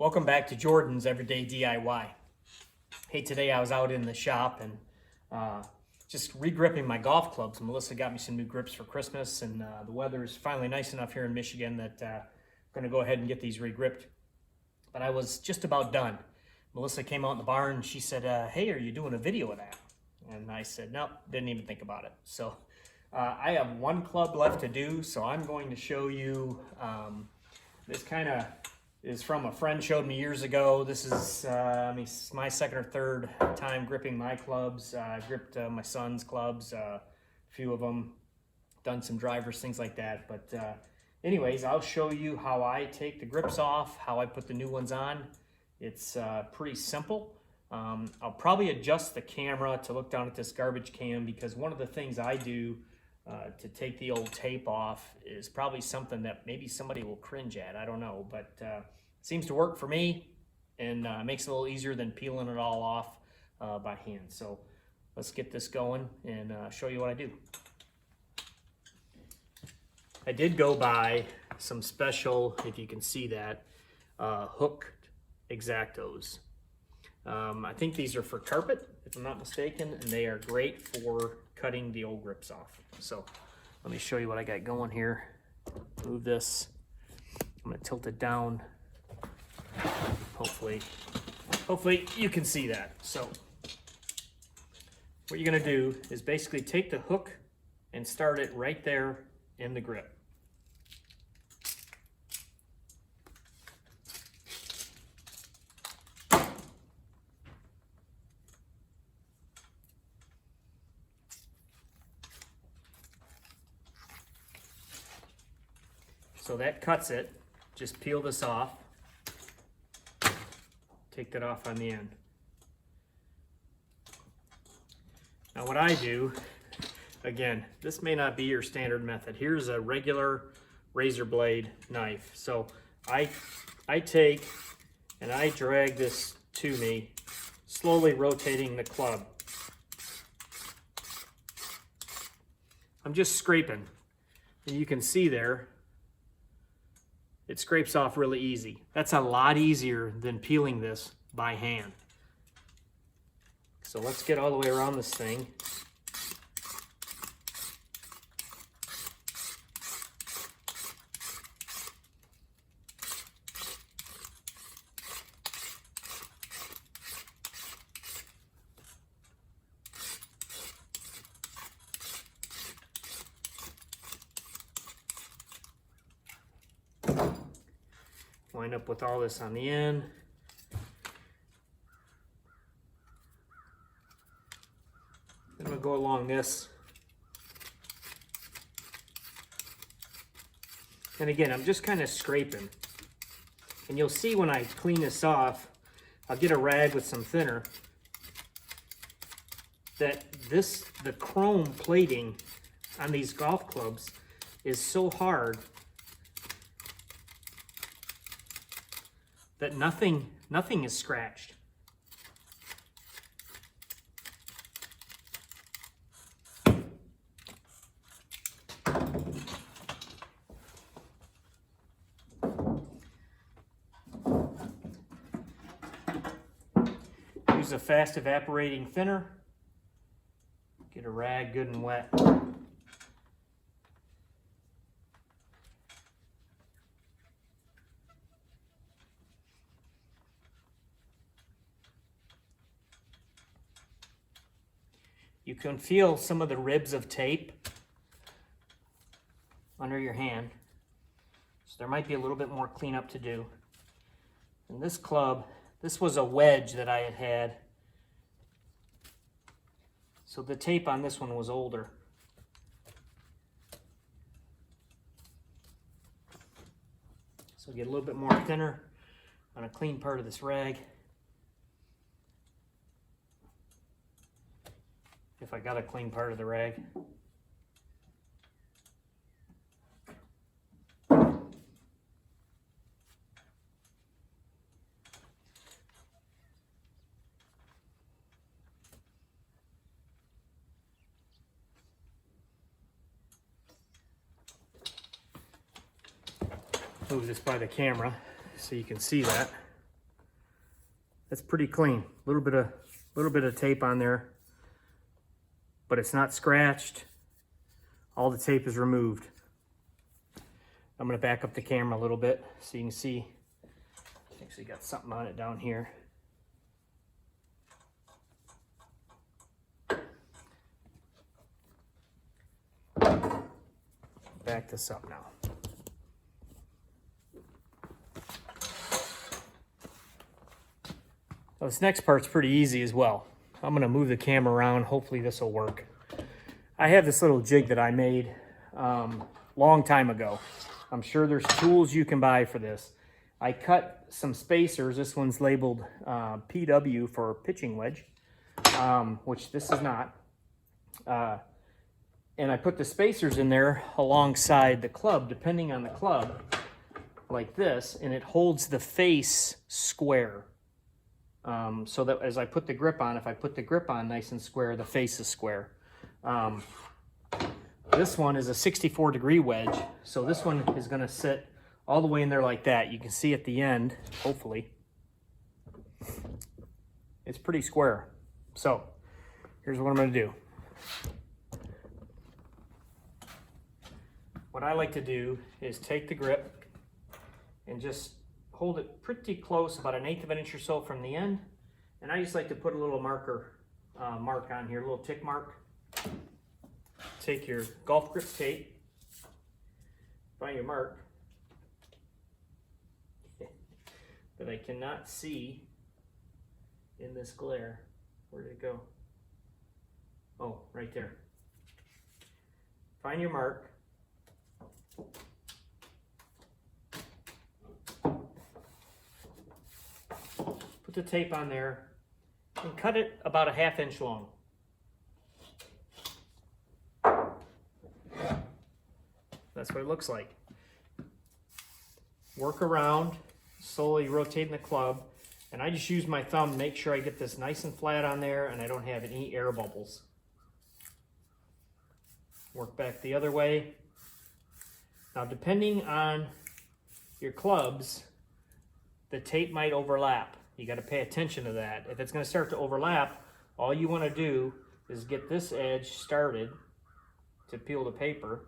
Welcome back to Jordan's Everyday DIY. Hey, today I was out in the shop and just re-gripping my golf clubs. Melissa got me some new grips for Christmas, and the weather is finally nice enough here in Michigan that I'm going to go ahead and get these re-gripped. But I was just about done. Melissa came out in the barn and she said, hey, are you doing a video of that? And I said, nope, didn't even think about it. So I have one club left to do, so I'm going to show you this kind of is from a friend showed me years ago. This is my second or third time gripping my clubs. I gripped my son's clubs, a few of them, done some drivers, things like that. But anyways, I'll show you how I take the grips off, how I put the new ones on. It's pretty simple. I'll probably adjust the camera to look down at this garbage can, because one of the things I do to take the old tape off is probably something that maybe somebody will cringe at. I don't know, but it seems to work for me, and makes it a little easier than peeling it all off by hand. So let's get this going and show you what I do. I did go buy some special, if you can see that, hooked X-Actos. I think these are for carpet, if I'm not mistaken, and they are great for cutting the old grips off. So let me show you what I got going here. Move this. I'm gonna tilt it down. Hopefully you can see that. So what you're gonna do is basically take the hook and start it right there in the grip. So that cuts it. Just peel this off. Take that off on the end. Now what I do, again, this may not be your standard method. Here's a regular razor blade knife. So I take and I drag this to me, slowly rotating the club. I'm just scraping. And you can see there, it scrapes off really easy. That's a lot easier than peeling this by hand. So let's get all the way around this thing. Wind up with all this on the end. Then we'll go along this. And again, I'm just kind of scraping. And you'll see when I clean this off, I'll get a rag with some thinner, that the chrome plating on these golf clubs is so hard that nothing is scratched. Use a fast evaporating thinner. Get a rag good and wet. You can feel some of the ribs of tape under your hand. So there might be a little bit more cleanup to do. And this club, this was a wedge that I had. So the tape on this one was older. So get a little bit more thinner on a clean part of this rag. If I got a clean part of the rag. Move this by the camera so you can see that. That's pretty clean. A little bit of tape on there, but it's not scratched. All the tape is removed. I'm gonna back up the camera a little bit so you can see. Actually got something on it down here. Back this up now. Now this next part's pretty easy as well. I'm gonna move the camera around. Hopefully this will work. I have this little jig that I made long time ago. I'm sure there's tools you can buy for this. I cut some spacers. This one's labeled PW for pitching wedge, which this is not. And I put the spacers in there alongside the club, depending on the club, like this, and it holds the face square. So that as I put the grip on, if I put the grip on nice and square, the face is square. This one is a 64-degree wedge, so this one is going to sit all the way in there like that. You can see at the end, hopefully, it's pretty square. So here's what I'm going to do. What I like to do is take the grip and just hold it pretty close, about 1/8 of an inch or so from the end. And I just like to put a little mark on here, a little tick mark. Take your golf grip tape, find your mark that I cannot see in this glare. Where did it go? Oh, right there. Find your mark. Put the tape on there and cut it about 1/2 inch long. That's what it looks like. Work around, slowly rotating the club, and I just use my thumb to make sure I get this nice and flat on there and I don't have any air bubbles. Work back the other way. Now, depending on your clubs, the tape might overlap. You got to pay attention to that. If it's going to start to overlap, all you want to do is get this edge started to peel the paper.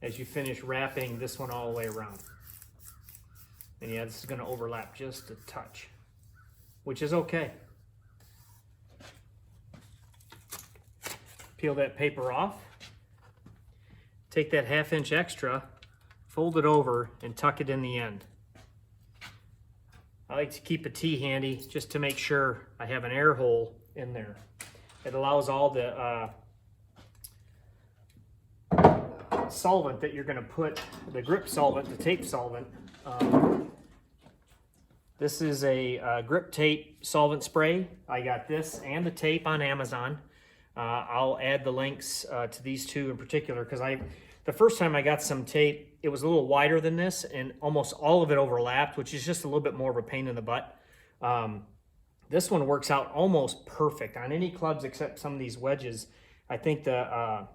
As you finish wrapping this one all the way around. And yeah, this is going to overlap just a touch, which is okay. Peel that paper off. Take that 1/2 inch extra, fold it over, and tuck it in the end. I like to keep a T handy just to make sure I have an air hole in there. It allows all the solvent that you're going to put, the grip solvent, the tape solvent. This is a grip tape solvent spray. I got this and the tape on Amazon. I'll add the links to these two in particular because the first time I got some tape, it was a little wider than this and almost all of it overlapped, which is just a little bit more of a pain in the butt. This one works out almost perfect on any clubs except some of these wedges. I think the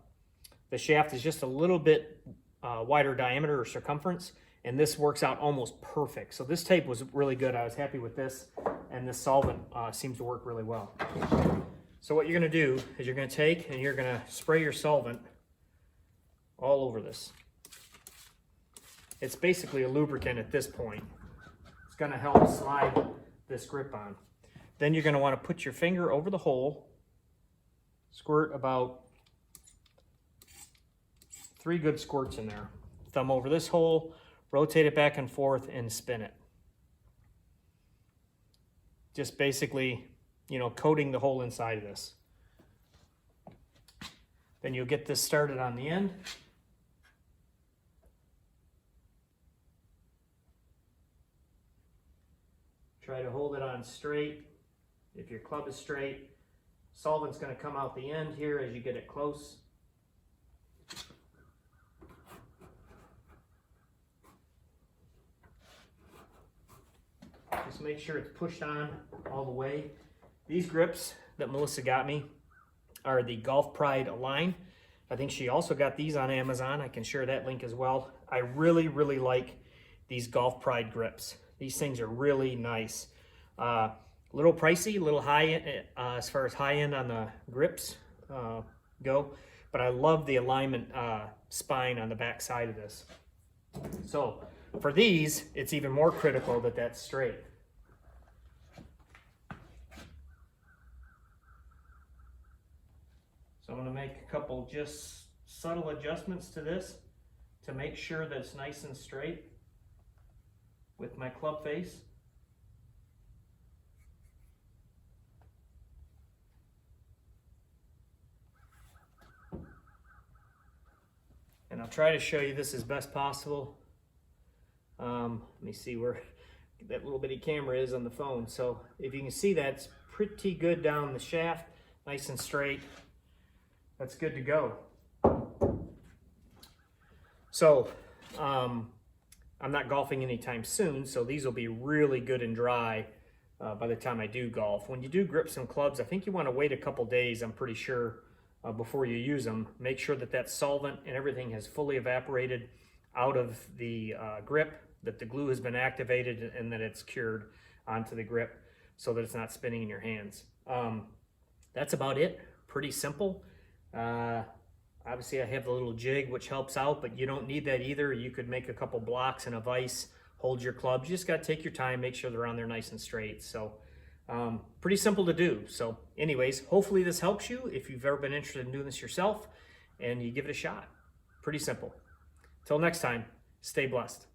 shaft is just a little bit wider diameter or circumference, and this works out almost perfect. So this tape was really good. I was happy with this, and this solvent seems to work really well. So what you're going to do is you're going to take and you're going to spray your solvent all over this. It's basically a lubricant at this point. It's going to help slide this grip on. Then you're going to want to put your finger over the hole, squirt about 3 good squirts in there. Thumb over this hole, rotate it back and forth, and spin it. Just basically, you know, coating the whole inside of this. Then you'll get this started on the end. Try to hold it on straight. If your club is straight, solvent's going to come out the end here as you get it close. Just make sure it's pushed on all the way. These grips that Melissa got me are the Golf Pride Align. I think she also got these on Amazon. I can share that link as well. I really, really like these Golf Pride grips. These things are really nice. A little pricey, a little high as far as high end on the grips go, but I love the alignment spine on the back side of this. So for these, it's even more critical that that's straight. So I'm going to make a couple just subtle adjustments to this to make sure that it's nice and straight with my club face. And I'll try to show you this as best possible. Let me see where that little bitty camera is on the phone. So if you can see that, it's pretty good down the shaft, nice and straight. That's good to go. So I'm not golfing anytime soon, so these will be really good and dry by the time I do golf. When you do grips and clubs, I think you want to wait a couple days, I'm pretty sure, before you use them. Make sure that that solvent and everything has fully evaporated out of the grip, that the glue has been activated, and that it's cured onto the grip so that it's not spinning in your hands. That's about it. Pretty simple. Obviously I have the little jig which helps out, but you don't need that either. You could make a couple blocks and a vise, hold your clubs. You just got to take your time, make sure they're on there nice and straight. So pretty simple to do. So anyways, hopefully this helps you if you've ever been interested in doing this yourself and you give it a shot. Pretty simple. Till next time, stay blessed.